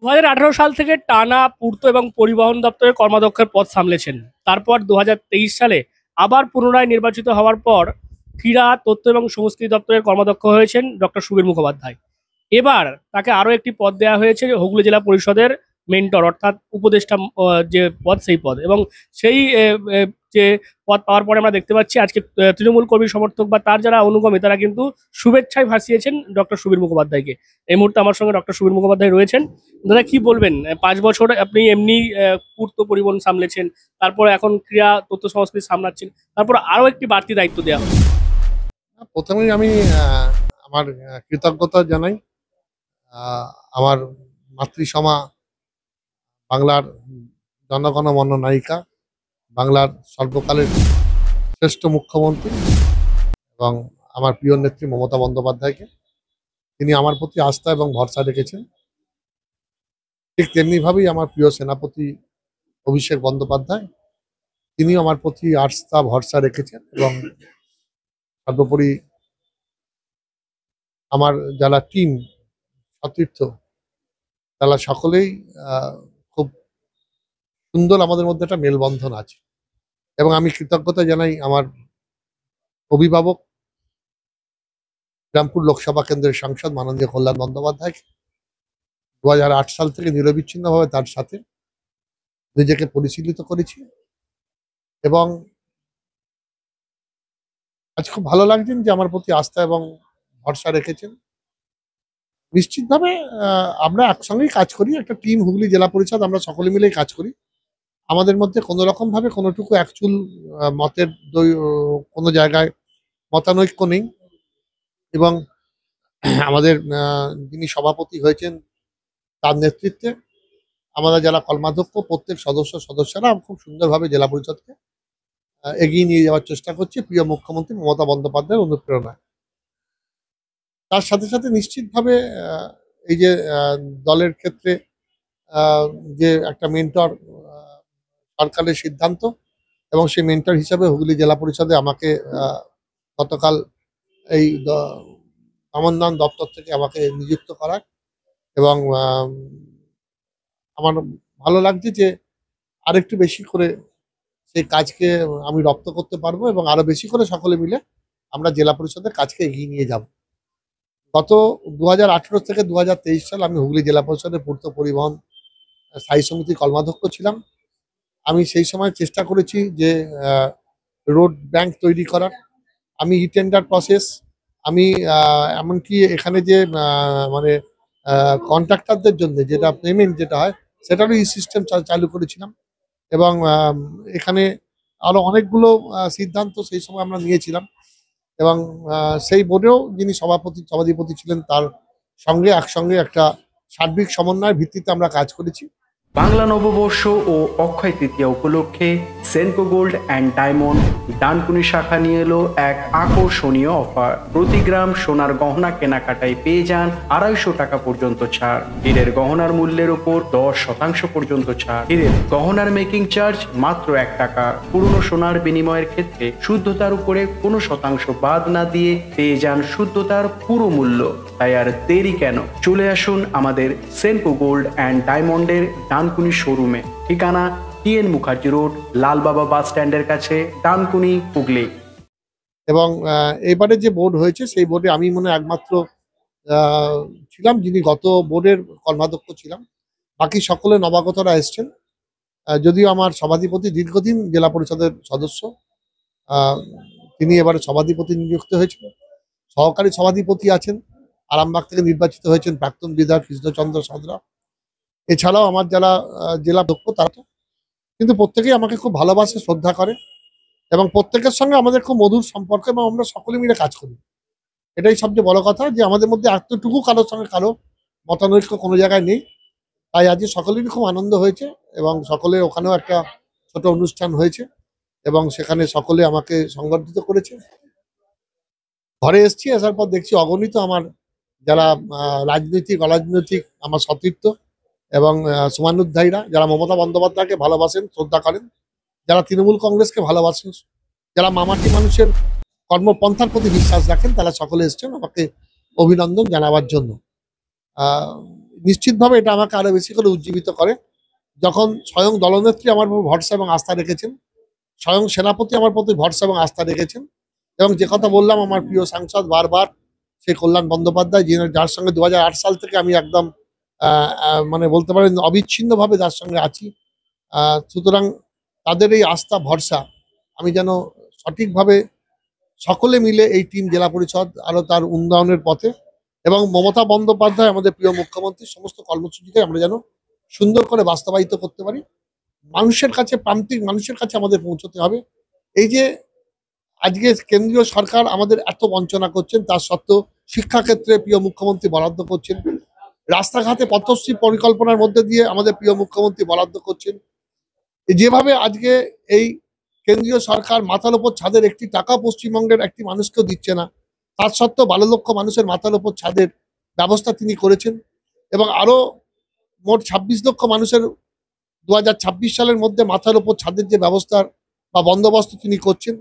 2018 সাল থেকে টানা পূর্ত এবং পরিবহন দপ্তরের কর্মাধ্যক্ষের পদ সামলেছেন। তারপর 2023 সালে আবার পুনরায় নির্বাচিত হওয়ার পর ক্রীড়া, তথ্য এবং সংস্কৃতি দপ্তরের কর্মাধ্যক্ষ হয়েছেন ডক্টর সুবীর মুখোপাধ্যায়। এবার তাকে আরও একটি পদ দেওয়া হয়েছে, হুগলি জেলা পরিষদের মেন্টর অর্থাৎ উপদেষ্টা যে পদ, সেই পদ। এবং সেই যে পদ পাওয়ার পরে আমরা দেখতে পাচ্ছি আজকে তৃণমূল কর্মী সমর্থক বা তার যারা অনুগামী তারা কিন্তু শুভেচ্ছায় ভাসিয়েছেন ডক্টর সুবীর মুখোপাধ্যায়কে। এই মুহূর্তে আমার সঙ্গে ডক্টর সুবীর মুখোপাধ্যায় রয়েছেন। দাদা, কি বলবেন? 5 বছর আপনি এমনি পূর্ত পরিবহন সামলেছেন, তারপর এখন ক্রীড়া, তথ্য সংস্কৃতি সামলাচ্ছেন, তারপর আরো একটি বাড়তি দায়িত্ব দেওয়া হলো। প্রথমেই আমি আমার কৃতজ্ঞতা জানাই আমার মাতৃসমা, বাংলার জনগণমন নায়িকা, বাংলার সর্বকালের শ্রেষ্ঠ মুখ্যমন্ত্রী এবং আমার প্রিয় নেত্রী মমতা বন্দ্যোপাধ্যায়কে। তিনি আমার প্রতি আস্থা এবং ভরসা রেখেছেন। ঠিক তেমনিভাবেই আমার প্রিয় সেনাপতি অভিষেক বন্দ্যোপাধ্যায়, তিনিও আমার প্রতি আস্থা ভরসা রেখেছেন। এবং সর্বোপরি আমার যারা টিম সতীর্থ, তারা সকলেই খুব সুন্দর, আমাদের মধ্যে একটা মেলবন্ধন আছে। এবং আমি কৃতজ্ঞতা জানাই আমার অভিভাবক, রামপুর লোকসভা কেন্দ্রের সাংসদ মাননীয় কল্যাণ বন্দ্যোপাধ্যায়কে। 2008 সাল থেকে নিরবিচ্ছিন্নভাবে তার সাথে নিজেকে পরিশীলিত করেছি এবং আজ খুব ভালো লাগছেন যে আমার প্রতি আস্থা এবং ভরসা রেখেছেন। নিশ্চিতভাবে আমরা একসঙ্গেই কাজ করি, একটা টিম হুগলি জেলা পরিষদ, আমরা সকলে মিলেই কাজ করি। আমাদের মধ্যে কোনো রকম ভাবে কোনোটুকু একচুল মতের কোনো জায়গায় মতানৈক্য নেই। এবং আমাদের যিনি সভাপতি হয়েছেন তার নেতৃত্বে আমরা যারা কর্মাধ্যক্ষ, প্রত্যেক সদস্যরা খুব সুন্দরভাবে জেলা পরিষদকে এগিয়ে নিয়ে যাওয়ার চেষ্টা করছে প্রিয় মুখ্যমন্ত্রী মমতা বন্দ্যোপাধ্যায়ের অনুপ্রেরণায়। তার সাথে সাথে নিশ্চিতভাবে এই যে দলের ক্ষেত্রে যে একটা মেন্টর সরকারের সিদ্ধান্ত, এবং সেই মেন্টর হিসাবে হুগলি জেলা পরিষদে আমাকে গতকাল এই আমন্ত্রণ দপ্তর থেকে আমাকে নিযুক্ত করার। এবং আমার ভালো লাগছে যে আরেকটু বেশি করে সেই কাজকে আমি রপ্ত করতে পারবো এবং আরো বেশি করে সকলে মিলে আমরা জেলা পরিষদের কাজকে এগিয়ে নিয়ে যাব। গত 2018 থেকে 2023 সাল আমি হুগলি জেলা পরিষদের পূর্ত পরিবহন স্থায়ী সমিতির কর্মাধ্যক্ষ ছিলাম। আমি সেই সময় চেষ্টা করেছি যে রোড ব্যাংক তৈরি করার। আমি ই টেন্ডার প্রসেস, আমি এমনকি এখানে যে মানে কন্ট্রাক্টরদের জন্য যেটা পেমেন্ট যেটা হয় সেটারও ই সিস্টেম চালু করেছিলাম। এবং এখানে আরো অনেকগুলো সিদ্ধান্ত সেই সময় আমরা নিয়েছিলাম। এবং সেই বোর্ডেও যিনি সভাধিপতি ছিলেন তার সঙ্গে একসঙ্গে একটা সার্বিক সমন্বয়ের ভিত্তিতে আমরা কাজ করেছি। বাংলা নববর্ষ ও অক্ষয় তৃতীয়া উপলক্ষে Senco gold and diamond Dankuni শাখা নিয়ে এলো এক আকর্ষণীয় অফার। প্রতি গ্রাম সোনার গহনা কেনাকাটায় পেয়ে যান 250 টাকা পর্যন্ত ছাড়। হীরের গহনার মূল্যের উপর 10% পর্যন্ত ছাড়। হীরের গহনার মেকিং চার্জ মাত্র 1 টাকা। পুরনো সোনার বিনিময়ের ক্ষেত্রে শুদ্ধতার উপরে কোনো শতাংশ বাদ না দিয়ে পেয়ে যান শুদ্ধতার পুরো মূল্য। তাই আর দেরি কেন, চলে আসুন আমাদের সেনকো গোল্ড অ্যান্ড ডায়মন্ডের ডানকুনি শোরুমে। ঠিকানা TN মুখার্জি রোড, লালবাবা বাস স্ট্যান্ডের কাছে, ডানকুনি, হুগলি। এবং এবারে যে বোর্ড হয়েছে সেই বোর্ডে আমি মনে একমাত্র ছিলাম যিনি গত বোর্ডের কর্মাধ্যক্ষ ছিলাম। বাকি সকলে নবাগতরা এসছেন। যদিও আমার সভাধিপতি দীর্ঘদিন জেলা পরিষদের সদস্য, তিনি এবারে সভাধিপতি নিযুক্ত হয়েছেন। সহকারী সভাধিপতি আছেন, আরামবাগ থেকে নির্বাচিত হয়েছেন প্রাক্তন বিধায়ক কৃষ্ণচন্দ্র সাঁতরা। এছাড়াও আমার যারা জেলা দক্ষ তারা কিন্তু প্রত্যেকেই আমাকে খুব ভালোবাসে, শ্রদ্ধা করে এবং প্রত্যেকের সঙ্গে আমাদের খুব মধুর সম্পর্ক এবং আমরা সকলে মিলে কাজ করি। এটাই সবচেয়ে বড় কথা যে আমাদের মধ্যে এতটুকু কারোর সঙ্গে কারো মতানৈক্য কোনো জায়গায় নেই। তাই আজকে সকলেরই খুব আনন্দ হয়েছে এবং সকলে ওখানেও একটা ছোট অনুষ্ঠান হয়েছে এবং সেখানে সকলে আমাকে সংবর্ধিত করেছে। ঘরে এসেছি, আসার পর দেখছি অগণিত আমার যারা রাজনৈতিক অরাজনৈতিক আমার সতীর্থ এবং সমানুধ্যায়ীরা, যারা মমতা বন্দ্যোপাধ্যায়কে ভালোবাসেন, শ্রদ্ধা করেন, যারা তৃণমূল কংগ্রেসকে ভালোবাসেন, যারা মামাটি মানুষের কর্মপন্থার প্রতি বিশ্বাস রাখেন, তারা সকলে এসছেন আমাকে অভিনন্দন জানাবার জন্য। নিশ্চিতভাবে এটা আমাকে আরো বেশি করে উজ্জীবিত করে, যখন স্বয়ং দলনেত্রী আমার উপর ভরসা এবং আস্থা রেখেছেন, স্বয়ং সেনাপতি আমার প্রতি ভরসা এবং আস্থা রেখেছেন, এবং যে কথা বললাম আমার প্রিয় সাংসদ বারবার সেই কল্যাণ বন্দ্যোপাধ্যায়, যার সঙ্গে 2008 সাল থেকে আমি একদম মানে বলতে পারেন অবিচ্ছিন্নভাবে যার সঙ্গে আছি। সুতরাং তাদের এই আস্থা ভরসা আমি যেন সঠিকভাবে সকলে মিলে এই টিম জেলা পরিষদ আরো তার উন্নয়নের পথে, এবং মমতা বন্দ্যোপাধ্যায় আমাদের প্রিয় মুখ্যমন্ত্রী সমস্ত কর্মসূচিকে আমরা যেন সুন্দর করে বাস্তবায়িত করতে পারি। মানুষের কাছে, প্রান্তিক মানুষের কাছে আমাদের পৌঁছতে হবে। এই যে আজকে কেন্দ্রীয় সরকার আমাদের এত বঞ্চনা করছেন, তার সত্ত্বেও শিক্ষাক্ষেত্রে প্রিয় মুখ্যমন্ত্রী বরাদ্দ করছেন, রাস্তাঘাটে পথশ্রী পরিকল্পনার মধ্যে দিয়ে আমাদের প্রিয় মুখ্যমন্ত্রী বরাদ্দ করছেন। যেভাবে আজকে এই কেন্দ্রীয় সরকার মাথার উপর ছাদের একটি টাকা পশ্চিমবঙ্গের একটি মানুষকেও দিচ্ছে না, তার সত্ত্বেও 12 লক্ষ মানুষের মাথার উপর ছাদের ব্যবস্থা তিনি করেছেন, এবং আরো মোট 26 লক্ষ মানুষের 2026 সালের মধ্যে মাথার উপর ছাদের যে ব্যবস্থার বা বন্দোবস্ত তিনি করছেন,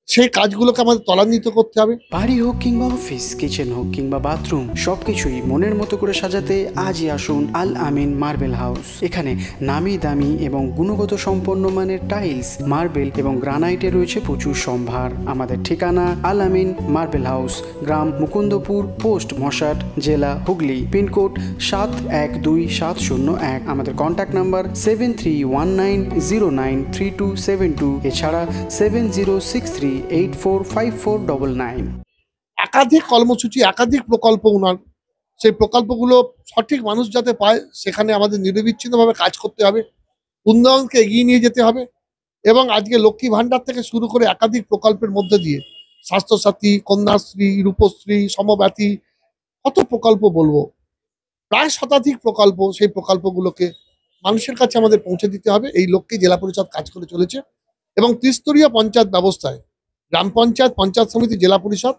সেই কাজগুলোকে আমাদের ত্বরান্বিত করতে হবে। বাড়ি হোক কিংবা অফিস, কিচেন হোক কিংবা বাথরুম, সবকিছুই মনের মতো করে সাজাতে আজই আসুন আল আমিন মার্বেল হাউস। এখানে নামি দামি এবং গুণগত সম্পন্ন মানের টাইলস, মার্বেল এবং গ্রানাইটে রয়েছে প্রচুর সম্ভার। আমাদের ঠিকানা আল আমিন মার্বেল হাউস, গ্রাম মুকুন্দপুর, পোস্ট মশাট, জেলা হুগলি, পিনকোড 712701। আমাদের কন্ট্যাক্ট নাম্বার 7319093272, এছাড়া 7063845499। একাধিক কর্মসূচি, একাধিক প্রকল্প উন্নয়ন, সেই প্রকল্পগুলো সঠিক মানুষ যাতে পায় সেখানে আমাদের নিরবিচ্ছিন্নভাবে কাজ করতে হবে, উন্নয়নকে এগিয়ে নিয়ে যেতে হবে। এবং আজকে লক্ষ্মী ভান্ডার থেকে শুরু করে একাধিক প্রকল্পের মধ্যে দিয়ে স্বাস্থ্যসাথী, কন্যাশ্রী, রূপশ্রী, সমব্যাথী, কত প্রকল্প বলবো, প্রায় শতাধিক প্রকল্প, সেই প্রকল্পগুলোকে মানুষের কাছে আমাদের পৌঁছে দিতে হবে। এই লক্ষ্যে জেলা পরিষদ কাজ করে চলেছে, এবং ত্রিস্তরীয় পঞ্চায়েত ব্যবস্থায় গ্রাম পঞ্চায়েত, পঞ্চায়েত সমিতি, জেলা পরিষদ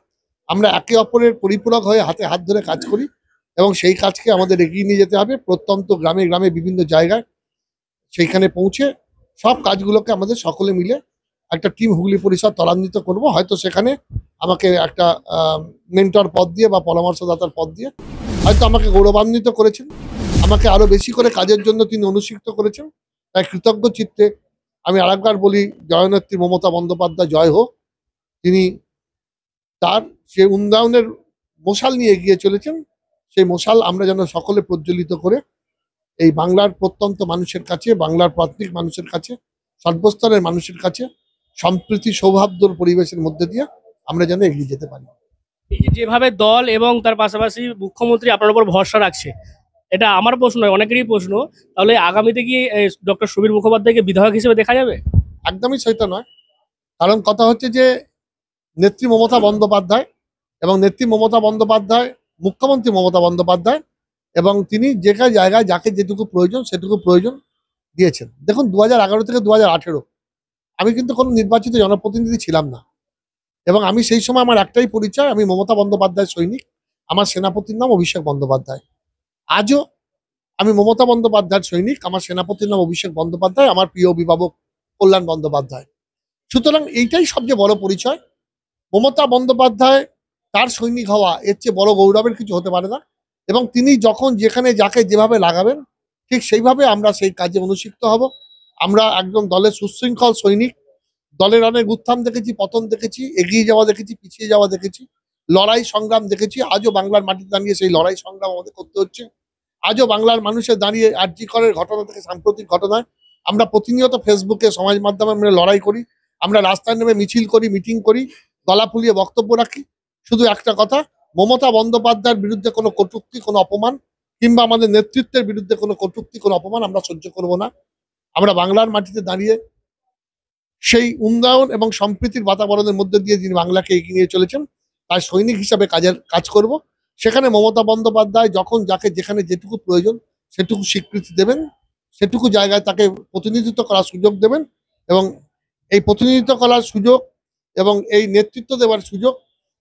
আমরা একে অপরের পরিপূরক হয়ে হাতে হাত ধরে কাজ করি, এবং সেই কাজকে আমাদের এগিয়ে নিয়ে যেতে হবে প্রত্যন্ত গ্রামে গ্রামে বিভিন্ন জায়গায়। সেইখানে পৌঁছে সব কাজগুলোকে আমাদের সকলে মিলে একটা টিম হুগলি পরিষদ ত্বরান্বিত করব। হয়তো সেখানে আমাকে একটা মেন্টর পদ দিয়ে বা পরামর্শদাতার পদ দিয়ে হয়তো আমাকে গৌরবান্বিত করেছেন, আমাকে আরো বেশি করে কাজের জন্য তিনি অনুসিক্ত করেছেন। তাই কৃতজ্ঞ চিত্তে আমি আরেকবার বলি, জয়নেত্রী মমতা বন্দ্যোপাধ্যায় জয় হোক। তিনি তার সে উন্নয়নের মশাল নিয়ে এগিয়ে চলেছেন, সেই মশাল আমরা যেন সকলে প্রজ্বলিত করে এই বাংলার প্রত্যন্ত মানুষের কাছে, বাংলার প্রান্তিক মানুষের কাছে, সর্বস্তরের মানুষের কাছে সম্প্রীতি সৌহার্দ্যর পরিবেশের মধ্যে দিয়ে আমরা যেন এগিয়ে যেতে পারি। এই যে যেভাবে দল এবং তার পাশাপাশি মুখ্যমন্ত্রী আপনার উপর ভরসা রাখছে, এটা আমার প্রশ্ন নয়, অনেকেরই প্রশ্ন, তাহলে আগামীতে কি ডক্টর সুবীর মুখোপাধ্যায়কে বিধায়ক হিসেবে দেখা যাবে? একদমই সেটা নয়। কারণ কথা হচ্ছে যে নেত্রী মমতা বন্দ্যোপাধ্যায় এবং নেত্রী মমতা বন্দ্যোপাধ্যায়, মুখ্যমন্ত্রী মমতা বন্দ্যোপাধ্যায়, এবং তিনি যে জায়গায় যাকে যেটুকু প্রয়োজন সেটুকু প্রয়োজন দিয়েছেন। দেখুন 2011 থেকে 2018 আমি কিন্তু কোনো নির্বাচিত জনপ্রতিনিধি ছিলাম না, এবং আমি সেই সময় আমার একটাই পরিচয়, আমি মমতা বন্দ্যোপাধ্যায় সৈনিক, আমার সেনাপতির নাম অভিষেক বন্দ্যোপাধ্যায়। আজও আমি মমতা বন্দ্যোপাধ্যায়ের সৈনিক, আমার সেনাপতির নাম অভিষেক বন্দ্যোপাধ্যায়, আমার প্রিয় অভিভাবক কল্যাণ বন্দ্যোপাধ্যায়। সুতরাং এইটাই সবচেয়ে বড় পরিচয়। মমতা বন্দ্যোপাধ্যায় তার সৈনিক হওয়া, এর চেয়ে বড় গৌরবের কিছু হতে পারে না। এবং তিনি যখন যেখানে যাকে যেভাবে লাগাবেন ঠিক সেইভাবে আমরা সেই কাজে অনুসিক্ত হব। আমরা একদম দলের সুশৃঙ্খল সৈনিক, দলের অনেক উত্থান দেখেছি, পতন দেখেছি, এগিয়ে যাওয়া দেখেছি, পিছিয়ে যাওয়া দেখেছি, লড়াই সংগ্রাম দেখেছি। আজও বাংলার মাটিতে দাঁড়িয়ে সেই লড়াই সংগ্রাম আমাদের করতে হচ্ছে। আজও বাংলার মানুষের দাঁড়িয়ে আরজি করের ঘটনা থেকে সাম্প্রতিক ঘটনায় আমরা প্রতিনিয়ত ফেসবুকে, সমাজ মাধ্যমে আমরা লড়াই করি, আমরা রাস্তায় নেমে মিছিল করি, মিটিং করি, গলা ফুলিয়ে বক্তব্য রাখি। শুধু একটা কথা, মমতা বন্দ্যোপাধ্যায়ের বিরুদ্ধে কোনো কটূক্তি, কোনো অপমান, কিংবা আমাদের নেতৃত্বের বিরুদ্ধে কোনো কটূক্তি, কোনো অপমান আমরা সহ্য করব না। আমরা বাংলার মাটিতে দাঁড়িয়ে সেই উন্নয়ন এবং সম্প্রীতির বাতাবরণের মধ্যে দিয়ে যিনি বাংলাকে এগিয়ে নিয়ে চলেছেন তার সৈনিক হিসাবে কাজ করব। সেখানে মমতা বন্দ্যোপাধ্যায় যখন যাকে যেখানে যেটুকু প্রয়োজন সেটুকু স্বীকৃতি দেবেন, সেটুকু জায়গায় তাকে প্রতিনিধিত্ব করার সুযোগ দেবেন, এবং এই প্রতিনিধিত্ব করার সুযোগ এবং এই নেতৃত্ব দেওয়ার সুযোগ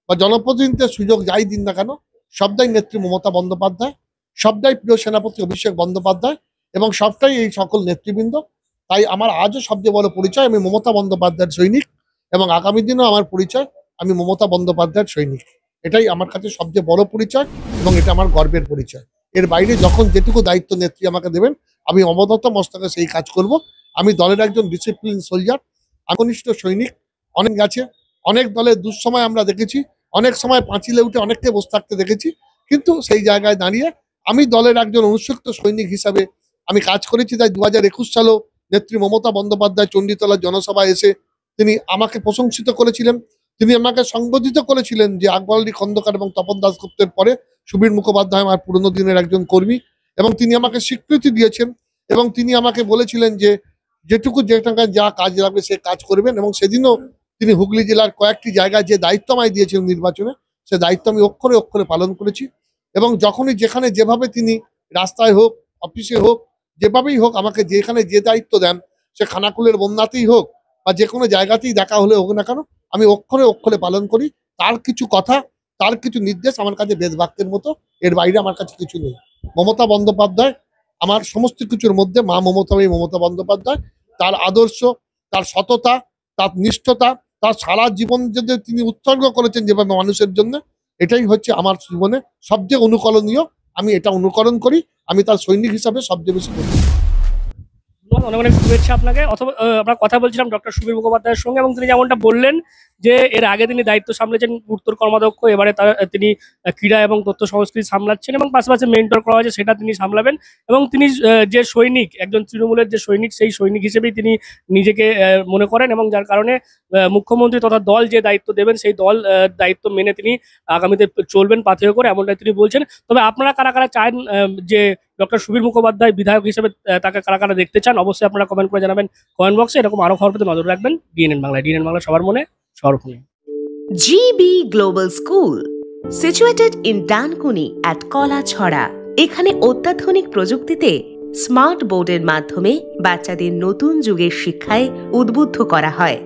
বা জনপ্রতিনিধিত্বের সুযোগ যাই দিন না কেন, সবটাই নেত্রী মমতা বন্দ্যোপাধ্যায়, সবটাই প্রিয় সেনাপতি অভিষেক বন্দ্যোপাধ্যায়, এবং সবটাই এই সকল নেতৃবৃন্দ। তাই আমার আজও সবচেয়ে বড় পরিচয় আমি মমতা বন্দ্যোপাধ্যায়ের সৈনিক, এবং আগামী দিনেও আমার পরিচয় আমি মমতা বন্দ্যোপাধ্যায়ের সৈনিক। এটাই আমার কাছে সবচেয়ে বড় পরিচয়, এবং এটা আমার গর্বের পরিচয়। এর বাইরে যখন যেটুকু দায়িত্ব নেত্রী আমাকে দেবেন আমি অবনত মস্তকে সেই কাজ করব। আমি দলের একজন ডিসিপ্লিন সোলজার, একনিষ্ঠ সৈনিক। অনেক গেছে, অনেক দলের দুঃসময় আমরা দেখেছি, অনেক সময় পাঁচিলে উঠে অনেককে বসে থাকতে দেখেছি, কিন্তু সেই জায়গায় দাঁড়িয়ে আমি দলের একজন অনুসুক্ত সৈনিক হিসাবে আমি কাজ করেছি। তাই 2021 সালেও নেত্রী মমতা বন্দ্যোপাধ্যায় চণ্ডীতলার জনসভায় এসে তিনি আমাকে প্রশংসিত করেছিলেন। তিনি আমাকে সংবোধিত করেছিলেন যে আকবর আলী খন্দকার এবং তপন দাশগুপ্তের পরে সুবীর মুখোপাধ্যায় আমার পুরনো দিনের একজন কর্মী, এবং তিনি আমাকে স্বীকৃতি দিয়েছেন এবং তিনি আমাকে বলেছিলেন যে যেটুকু যেখানে যা কাজ লাগবে সে কাজ করবেন। এবং সেদিনও তিনি হুগলি জেলার কয়েকটি জায়গায় যে দায়িত্ব আমায় দিয়েছিলেন নির্বাচনে, সে দায়িত্ব আমি অক্ষরে অক্ষরে পালন করেছি। এবং যখনই যেখানে যেভাবে তিনি রাস্তায় হোক, অফিসে হোক, যেভাবেই হোক আমাকে যেখানে যে দায়িত্ব দেন, সে খানাকুলের বন্যাতেই হোক বা যে কোনো জায়গাতেই দেখা হলে হোক না কেন, আমি অক্ষরে অক্ষরে পালন করি। তার কিছু কথা, তার কিছু নির্দেশ আমার কাছে বেদবাক্যের মতো, এর বাইরে আমার কাছে কিছু নেই। মমতা বন্দ্যোপাধ্যায় আমার সমস্ত কিছুর মধ্যে, মা মমতাময়ী মমতা বন্দ্যোপাধ্যায়, তার আদর্শ, তার সততা, তার নিষ্ঠতা, তার সারা জীবন যে তিনি উৎসর্গ করেছেন যেভাবে মানুষের জন্য, এটাই হচ্ছে আমার জীবনে সবচেয়ে অনুকরণীয়। আমি এটা অনুকরণ করি, আমি তার সৈনিক হিসাবে সবচেয়ে বেশি করি। অনেক অনেক শুভেচ্ছা আপনাকে। অথবা আমরা কথা বলছিলাম ডক্টর সুবীর মুখোপাধ্যায়ের সঙ্গে, এবং তিনি যেমনটা বললেন যে এর আগে তিনি দায়িত্ব সামলেছেন পূর্তর কর্মাধ্যক্ষ, এবারে তিনি ক্রীড়া এবং তথ্য সংস্কৃতি সামলাচ্ছেন, এবং পাশাপাশি মেন্টর করা হয়েছে সেটা তিনি সামলাবেন। এবং তিনি যে সৈনিক, একজন তৃণমূলের যে সৈনিক, সেই সৈনিক হিসেবেই তিনি নিজেকে মনে করেন, এবং যার কারণে মুখ্যমন্ত্রী তথা দল যে দায়িত্ব দেবেন সেই দল দায়িত্ব মেনে তিনি আগামীতে চলবেন পাথেয় করে, এমনটাই তিনি বলছেন। তবে আপনারা কারা কারা চান যে ডক্টর সুবীর মুখোপাধ্যায় বিধায়ক হিসেবে তাকে কারা কারা দেখতে চান, অবশ্যই আপনারা কমেন্ট করে জানাবেন কমেন্ট বক্সে। এরকম আরো খবর পেতে নজর রাখবেন ডিএনএন বাংলায়। ডিএনএন বাংলা সবার মনে সর্বক্ষণে। GB Global School, situated in Dankuni at Kolachhora. এখানে অত্যাধুনিক প্রযুক্তিতে স্মার্ট বোর্ডের মাধ্যমে বাচ্চাদের নতুন যুগের শিক্ষায় উদ্বুদ্ধ করা হয়।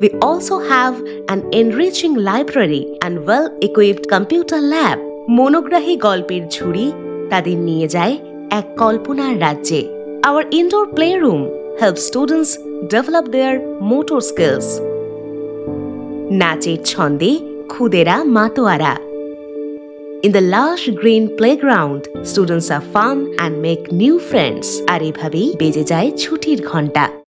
We also have an enriching library and well-equipped computer lab. মনোগ্রাহী গল্পের ঝুড়ি তাদের নিয়ে যায় এক কল্পনার রাজ্যে। Our indoor playroom helps students develop their motor skills. নাচের ছন্দে খুদেরা মাতোয়ারা। In the lush green playground, students are fun and make new friends. আর এভাবেই বেজে যায় ছুটির ঘন্টা।